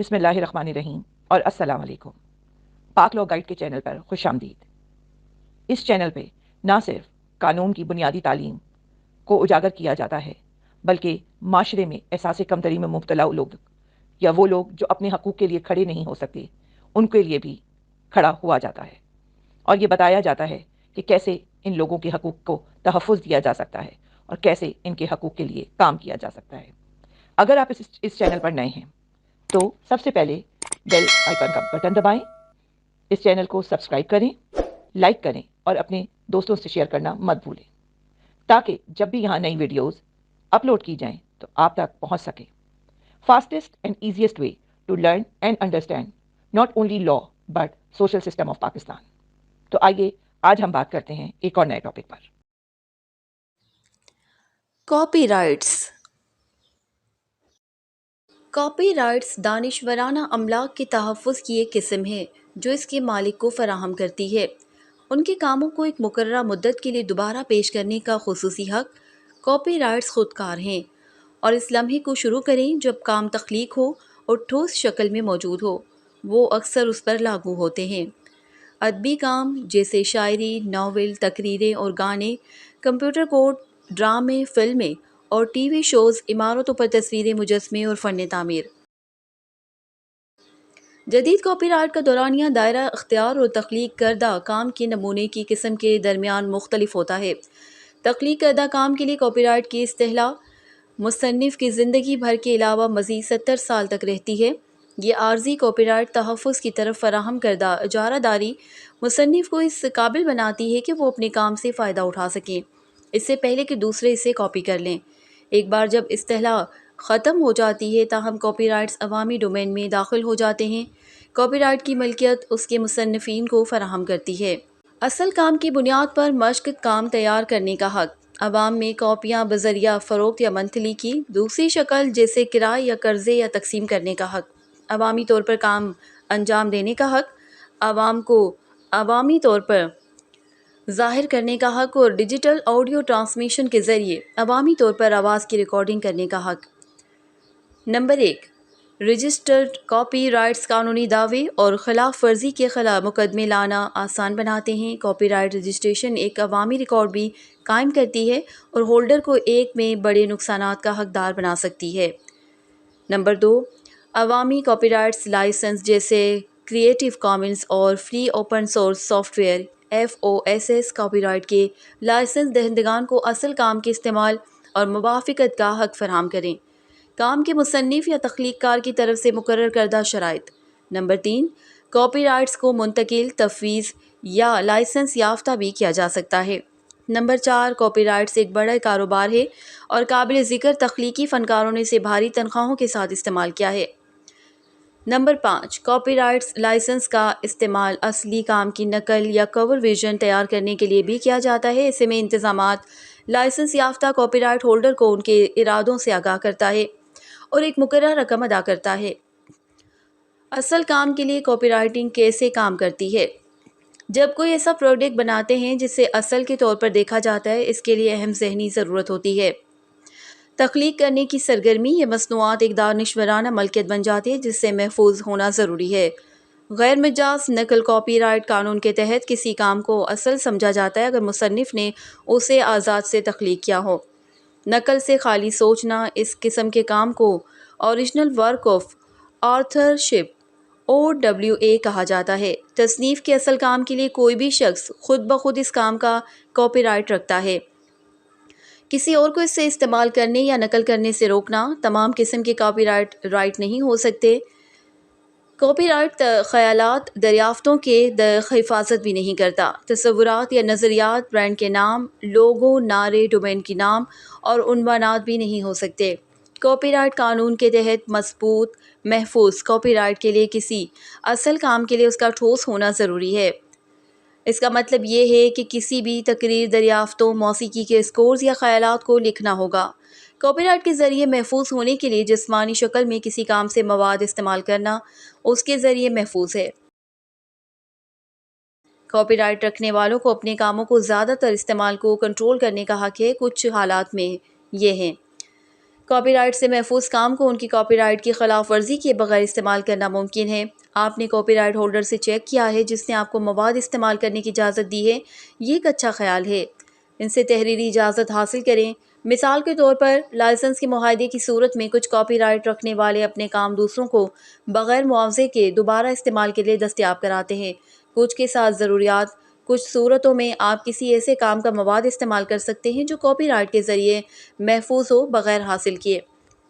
بسم اللہ الرحمن الرحیم اور السلام علیکم۔ پاک لاء گائیڈ کے چینل پر خوش آمدید۔ اس چینل پہ نہ صرف قانون کی بنیادی تعلیم کو اجاگر کیا جاتا ہے، بلکہ معاشرے میں احساس کمتری میں مبتلا لوگ یا وہ لوگ جو اپنے حقوق کے لیے کھڑے نہیں ہو سکتے، ان کے لیے بھی کھڑا ہوا جاتا ہے، اور یہ بتایا جاتا ہے کہ کیسے ان لوگوں کے حقوق کو تحفظ دیا جا سکتا ہے اور کیسے ان کے حقوق کے لیے کام کیا جا سکتا ہے۔ اگر آپ اس چینل پر نئے ہیں تو سب سے پہلے بیل آئیکن کا بٹن دبائیں، اس چینل کو سبسکرائب کریں، لائک کریں اور اپنے دوستوں سے شیئر کرنا مت بھولیں، تاکہ جب بھی یہاں نئی ویڈیوز اپلوڈ کی جائیں تو آپ تک پہنچ سکیں۔ Fastest and easiest way to learn and understand not only law but social system of Pakistan. تو آئیے آج ہم بات کرتے ہیں ایک اور نئے ٹاپک پر۔ Copyrights. کاپی رائٹس دانشورانہ املاک کے تحفظ کی ایک قسم ہے جو اس کے مالک کو فراہم کرتی ہے۔ ان کے کاموں کو ایک مقررہ مدت کے لیے دوبارہ پیش کرنے کا خصوصی حق کاپی رائٹس خودکار ہیں، اور اس لمحے کو شروع کریں جب کام تخلیق ہو اور ٹھوس شکل میں موجود ہو، وہ اکثر اس پر لاگو ہوتے ہیں۔ ادبی کام جیسے شاعری، ناول، تقریریں اور گانے، کمپیوٹر کوڈ، ڈرامے، فلمیں اور ٹی وی شوز، عمارتوں پر تصویریں، مجسمے اور فن تعمیر۔ جدید کاپی رائٹ کا دورانیہ دائرہ اختیار اور تخلیق کردہ کام کے نمونے کی قسم کے درمیان مختلف ہوتا ہے۔ تخلیق کردہ کام کے لیے کاپی رائٹ کی اصطلاح مصنف کی زندگی بھر کے علاوہ مزید 70 سال تک رہتی ہے۔ یہ عارضی کاپی رائٹ تحفظ کی طرف فراہم کردہ اجارہ داری مصنف کو اس قابل بناتی ہے کہ وہ اپنے کام سے فائدہ اٹھا سکیں، اس سے پہلے کہ دوسرے اسے کاپی کر لیں۔ ایک بار جب اصطلاح ختم ہو جاتی ہے تاہم کاپی رائٹس عوامی ڈومین میں داخل ہو جاتے ہیں۔ کاپی رائٹ کی ملکیت اس کے مصنفین کو فراہم کرتی ہے۔ اصل کام کی بنیاد پر مشق کام تیار کرنے کا حق، عوام میں کاپیاں بذریعہ فروخت یا منتقلی کی دوسری شکل جیسے کرائے یا قرضے یا تقسیم کرنے کا حق، عوامی طور پر کام انجام دینے کا حق، عوام کو عوامی طور پر ظاہر کرنے کا حق اور ڈیجیٹل آڈیو ٹرانسمیشن کے ذریعے عوامی طور پر آواز کی ریکارڈنگ کرنے کا حق۔ نمبر 1، رجسٹرڈ کاپی رائٹس قانونی دعوے اور خلاف ورزی کے خلاف مقدمے لانا آسان بناتے ہیں۔ کاپی رائٹ رجسٹریشن ایک عوامی ریکارڈ بھی قائم کرتی ہے اور ہولڈر کو ایک میں بڑے نقصانات کا حقدار بنا سکتی ہے۔ نمبر 2، عوامی کاپی رائٹس لائسنس جیسے کریٹو کامنز اور free open source soft where FOSS copy right کے لائسنس دہندگان کو اصل کام کے استعمال اور موافقت کا حق فراہم کریں۔ کام کے مصنف یا تخلیق کار کی طرف سے مقرر کردہ شرائط۔ نمبر 3، کاپی رائٹس کو منتقل، تفویض یا لائسنس یافتہ بھی کیا جا سکتا ہے۔ نمبر 4، کاپی رائٹس ایک بڑا کاروبار ہے اور قابل ذکر تخلیقی فنکاروں نے اسے بھاری تنخواہوں کے ساتھ استعمال کیا ہے۔ نمبر 5، کاپی رائٹس لائسنس کا استعمال اصلی کام کی نقل یا کور ورژن تیار کرنے کے لیے بھی کیا جاتا ہے۔ ایسے میں انتظامات لائسنس یافتہ کاپی رائٹ ہولڈر کو ان کے ارادوں سے آگاہ کرتا ہے اور ایک مقررہ رقم ادا کرتا ہے۔ اصل کام کے لیے کاپی رائٹنگ کیسے کام کرتی ہے؟ جب کوئی ایسا پروڈکٹ بناتے ہیں جسے اصل کے طور پر دیکھا جاتا ہے، اس کے لیے اہم ذہنی ضرورت ہوتی ہے۔ تخلیق کرنے کی سرگرمی، یہ مصنوعات ایک دانشورانہ ملکیت بن جاتی ہے جس سے محفوظ ہونا ضروری ہے۔ غیر مجاز نقل کاپی رائٹ قانون کے تحت کسی کام کو اصل سمجھا جاتا ہے اگر مصنف نے اسے آزاد سے تخلیق کیا ہو۔ نقل سے خالی سوچنا، اس قسم کے کام کو اوریجنل ورک آف آتھرشپ OWA کہا جاتا ہے۔ تصنیف کے اصل کام کے لیے کوئی بھی شخص خود بخود اس کام کا کاپی رائٹ رکھتا ہے۔ کسی اور کو اس سے استعمال کرنے یا نقل کرنے سے روکنا۔ تمام قسم کے کاپی رائٹ نہیں ہو سکتے۔ کاپی رائٹ خیالات، دریافتوں کے حفاظت بھی نہیں کرتا۔ تصورات یا نظریات، برانڈ کے نام، لوگو، نعرے، ڈومین کے نام اور عنوانات بھی نہیں ہو سکتے۔ کاپی رائٹ قانون کے تحت مضبوط، محفوظ کاپی رائٹ کے لیے کسی اصل کام کے لیے اس کا ٹھوس ہونا ضروری ہے۔ اس کا مطلب یہ ہے کہ کسی بھی تقریر، دریافتوں، موسیقی کے اسکورز یا خیالات کو لکھنا ہوگا۔ کاپی رائٹ کے ذریعے محفوظ ہونے کے لیے جسمانی شکل میں کسی کام سے مواد استعمال کرنا اس کے ذریعے محفوظ ہے۔ کاپی رائٹ رکھنے والوں کو اپنے کاموں کو زیادہ تر استعمال کو کنٹرول کرنے کا حق ہے۔ کچھ حالات میں یہ ہیں: کاپی رائٹ سے محفوظ کام کو ان کی کاپی رائٹ کی خلاف ورزی کیے بغیر استعمال کرنا ممکن ہے۔ آپ نے کاپی رائٹ ہولڈر سے چیک کیا ہے جس نے آپ کو مواد استعمال کرنے کی اجازت دی ہے، یہ ایک اچھا خیال ہے۔ ان سے تحریری اجازت حاصل کریں۔ مثال کے طور پر لائسنس کے معاہدے کی صورت میں کچھ کاپی رائٹ رکھنے والے اپنے کام دوسروں کو بغیر معاوضے کے دوبارہ استعمال کے لیے دستیاب کراتے ہیں۔ کچھ کے ساتھ ضروریات: کچھ صورتوں میں آپ کسی ایسے کام کا مواد استعمال کر سکتے ہیں جو کاپی رائٹ کے ذریعے محفوظ ہو بغیر حاصل کیے۔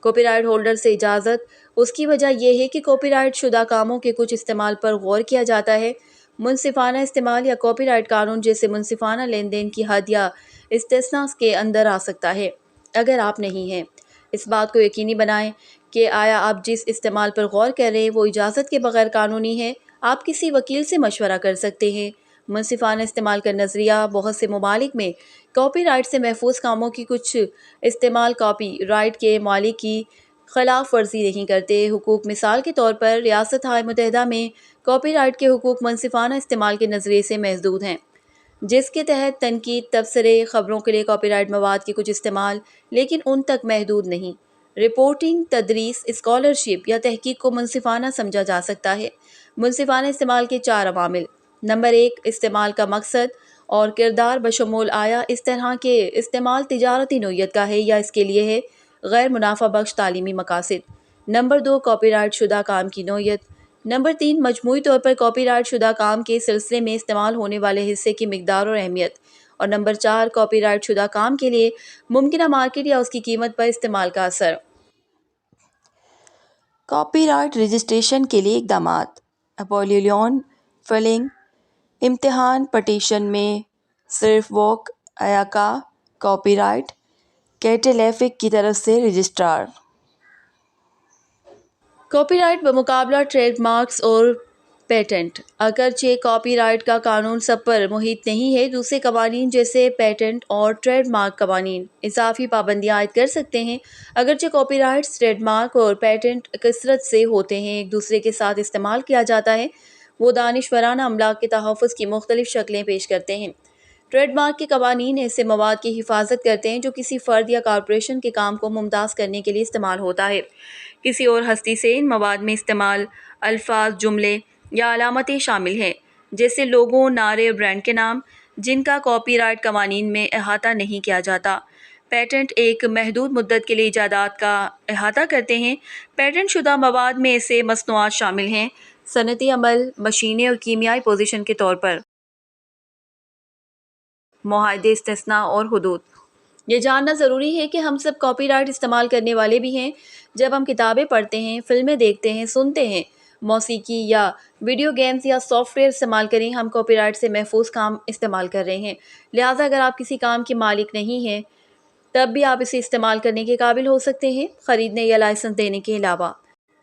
کاپی رائٹ ہولڈر سے اجازت: اس کی وجہ یہ ہے کہ کاپی رائٹ شدہ کاموں کے کچھ استعمال پر غور کیا جاتا ہے۔ منصفانہ استعمال یا کاپی رائٹ قانون جیسے منصفانہ لین دین کی حد یا استثناء کے اندر آ سکتا ہے۔ اگر آپ نہیں ہیں، اس بات کو یقینی بنائیں کہ آیا آپ جس استعمال پر غور کر رہے ہیں وہ اجازت کے بغیر قانونی ہے۔ آپ کسی وکیل سے مشورہ کر سکتے ہیں۔ منصفانہ استعمال کا نظریہ: بہت سے ممالک میں کاپی رائٹ سے محفوظ کاموں کی کچھ استعمال کاپی رائٹ کے مالک کی خلاف ورزی نہیں کرتے۔ حقوق: مثال کے طور پر ریاستہائے متحدہ میں کاپی رائٹ کے حقوق منصفانہ استعمال کے نظریے سے محدود ہیں، جس کے تحت تنقید، تبصرے، خبروں کے لیے کاپی رائٹ مواد کے کچھ استعمال، لیکن ان تک محدود نہیں۔ رپورٹنگ، تدریس، اسکالرشپ یا تحقیق کو منصفانہ سمجھا جا سکتا ہے۔ منصفانہ استعمال کے 4 عوامل: نمبر 1، استعمال کا مقصد اور کردار بشمول آیا اس طرح کے استعمال تجارتی نوعیت کا ہے یا اس کے لیے ہے، غیر منافع بخش تعلیمی مقاصد۔ نمبر 2، کاپی رائٹ شدہ کام کی نوعیت۔ نمبر 3، مجموعی طور پر کاپی رائٹ شدہ کام کے سلسلے میں استعمال ہونے والے حصے کی مقدار اور اہمیت۔ اور نمبر 4، کاپی رائٹ شدہ کام کے لیے ممکنہ مارکیٹ یا اس کی قیمت پر استعمال کا اثر۔ کاپی رائٹ رجسٹریشن کے لیے اقدامات: اپولیون فلنگ، امتحان پٹیشن میں صرف ووک ایاکا کاپی رائٹ کیٹیلیفک کی طرف سے رجسٹرار۔ کاپی رائٹ بمقابلہ ٹریڈ مارکس اور پیٹنٹ: اگرچہ کاپی رائٹ کا قانون سب پر محیط نہیں ہے، دوسرے قوانین جیسے پیٹنٹ اور ٹریڈ مارک قوانین اضافی پابندیاں عائد کر سکتے ہیں۔ اگرچہ کاپی رائٹس، ٹریڈ مارک اور پیٹنٹ کثرت سے ہوتے ہیں، ایک دوسرے کے ساتھ استعمال کیا جاتا ہے، وہ دانشورانہ املاک کے تحفظ کی مختلف شکلیں پیش کرتے ہیں۔ ٹریڈ مارک کے قوانین ایسے مواد کی حفاظت کرتے ہیں جو کسی فرد یا کارپوریشن کے کام کو ممتاز کرنے کے لیے استعمال ہوتا ہے۔ کسی اور ہستی سے ان مواد میں استعمال الفاظ، جملے یا علامتیں شامل ہیں، جیسے لوگو، نعرے اور برانڈ کے نام، جن کا کاپی رائٹ قوانین میں احاطہ نہیں کیا جاتا۔ پیٹنٹ ایک محدود مدت کے لیے ایجادات کا احاطہ کرتے ہیں۔ پیٹنٹ شدہ مواد میں ایسے مصنوعات شامل ہیں: صنعتی عمل، مشینیں اور کیمیائی پوزیشن کے طور پر معاہدے، استثناء اور حدود۔ یہ جاننا ضروری ہے کہ ہم سب کاپی رائٹ استعمال کرنے والے بھی ہیں۔ جب ہم کتابیں پڑھتے ہیں، فلمیں دیکھتے ہیں، سنتے ہیں، موسیقی یا ویڈیو گیمز یا سافٹ ویئر استعمال کریں، ہم کاپی رائٹ سے محفوظ کام استعمال کر رہے ہیں۔ لہٰذا اگر آپ کسی کام کے مالک نہیں ہیں، تب بھی آپ اسے استعمال کرنے کے قابل ہو سکتے ہیں، خریدنے یا لائسنس دینے کے علاوہ۔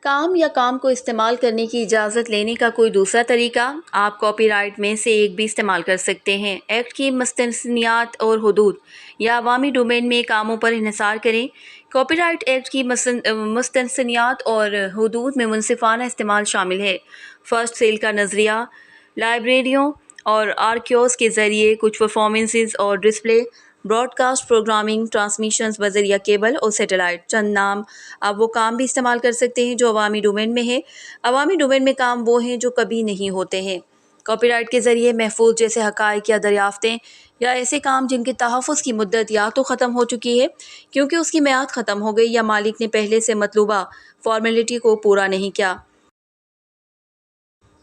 کام یا کام کو استعمال کرنے کی اجازت لینے کا کوئی دوسرا طریقہ: آپ کاپی رائٹ میں سے ایک بھی استعمال کر سکتے ہیں۔ ایکٹ کی مستثنیات اور حدود یا عوامی ڈومین میں کاموں پر انحصار کریں۔ کاپی رائٹ ایکٹ کی مستثنیات اور حدود میں منصفانہ استعمال شامل ہے۔ فرسٹ سیل کا نظریہ: لائبریریوں اور آرکیوز کے ذریعے کچھ پرفارمنسز اور display, broadcast programming, transmissions بذریعہ کیبل اور سیٹلائٹ۔ چند نام: آپ وہ کام بھی استعمال کر سکتے ہیں جو عوامی ڈومین میں ہے۔ عوامی ڈومین میں کام وہ ہیں جو کبھی نہیں ہوتے ہیں۔ کاپی رائٹ کے ذریعے محفوظ جیسے حقائق یا دریافتیں، یا ایسے کام جن کے تحفظ کی مدت یا تو ختم ہو چکی ہے کیونکہ اس کی میعاد ختم ہو گئی یا مالک نے پہلے سے مطلوبہ فارمیلٹی کو پورا نہیں کیا۔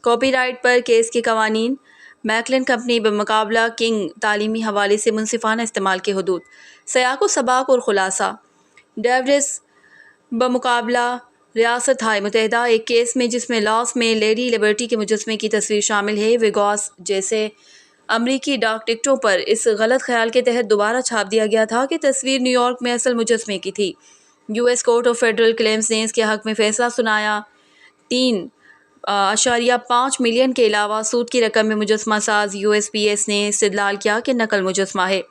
کاپی رائٹ پر کیس کے قوانین: میکلن کمپنی بمقابلہ کنگ، تعلیمی حوالے سے منصفانہ استعمال کے حدود۔ سیاق و سباق اور خلاصہ: ڈیوڈس بمقابلہ ریاستہائے متحدہ، ایک کیس میں جس میں لاس میں لیڈی لبرٹی کے مجسمے کی تصویر شامل ہے، ویگاس جیسے امریکی ڈاک ٹکٹوں پر اس غلط خیال کے تحت دوبارہ چھاپ دیا گیا تھا کہ تصویر نیویارک میں اصل مجسمے کی تھی۔ U S court of federal claims نے اس کے حق میں فیصلہ سنایا۔ 3.5 ملین کے علاوہ سود کی رقم میں مجسمہ ساز یو ایس پی ایس نے استدلال کیا کہ نقل مجسمہ ہے،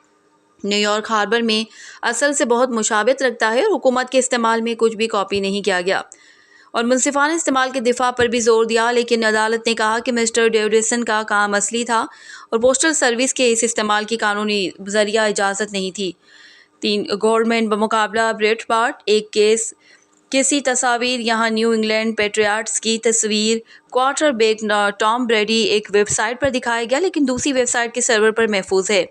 نیویارک ہاربر میں اصل سے بہت مشابہت رکھتا ہے اور حکومت کے استعمال میں کچھ بھی کاپی نہیں کیا گیا، اور منصفانہ استعمال کے دفاع پر بھی زور دیا، لیکن عدالت نے کہا کہ مسٹر ڈیوڈسن کا کام اصلی تھا اور پوسٹل سروس کے اس استعمال کی قانونی ذریعہ اجازت نہیں تھی۔ 3 گورنمنٹ بمقابلہ بریٹ بارٹ، ایک کیس کسی تصاویر، یہاں نیو انگلینڈ پیٹریاٹس کی تصویر کوارٹر بیک ٹام بریڈی ایک ویب سائٹ پر دکھایا گیا لیکن دوسری ویب سائٹ کے سرور پر محفوظ ہے۔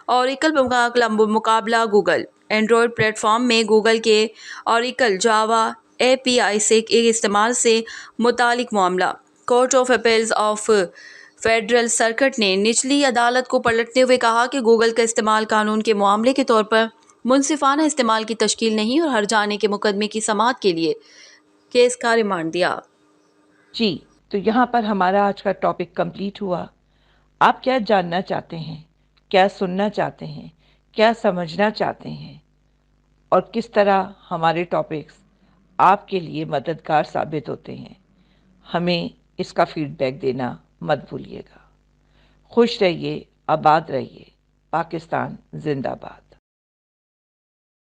اوریکل مقابلہ گوگل، اینڈرائیڈ پلیٹ فارم میں گوگل کے اوریکل جاوا اے پی آئی سے استعمال سے متعلق معاملہ۔ Court of appeals of federal circuit نے نچلی عدالت کو پلٹتے ہوئے کہا کہ گوگل کا استعمال قانون کے معاملے کے طور پر منصفانہ استعمال کی تشکیل نہیں اور ہرجانے کے مقدمے کی سماعت کے لیے کیس کا ریمانڈ دیا۔ جی، تو یہاں پر ہمارا آج کا ٹاپک کمپلیٹ ہوا۔ آپ کیا جاننا چاہتے ہیں، کیا سننا چاہتے ہیں، کیا سمجھنا چاہتے ہیں، اور کس طرح ہمارے ٹاپکس آپ کے لیے مددگار ثابت ہوتے ہیں، ہمیں اس کا فیڈ بیک دینا مت بھولیے گا۔ خوش رہیے، آباد رہیے، پاکستان زندہ باد۔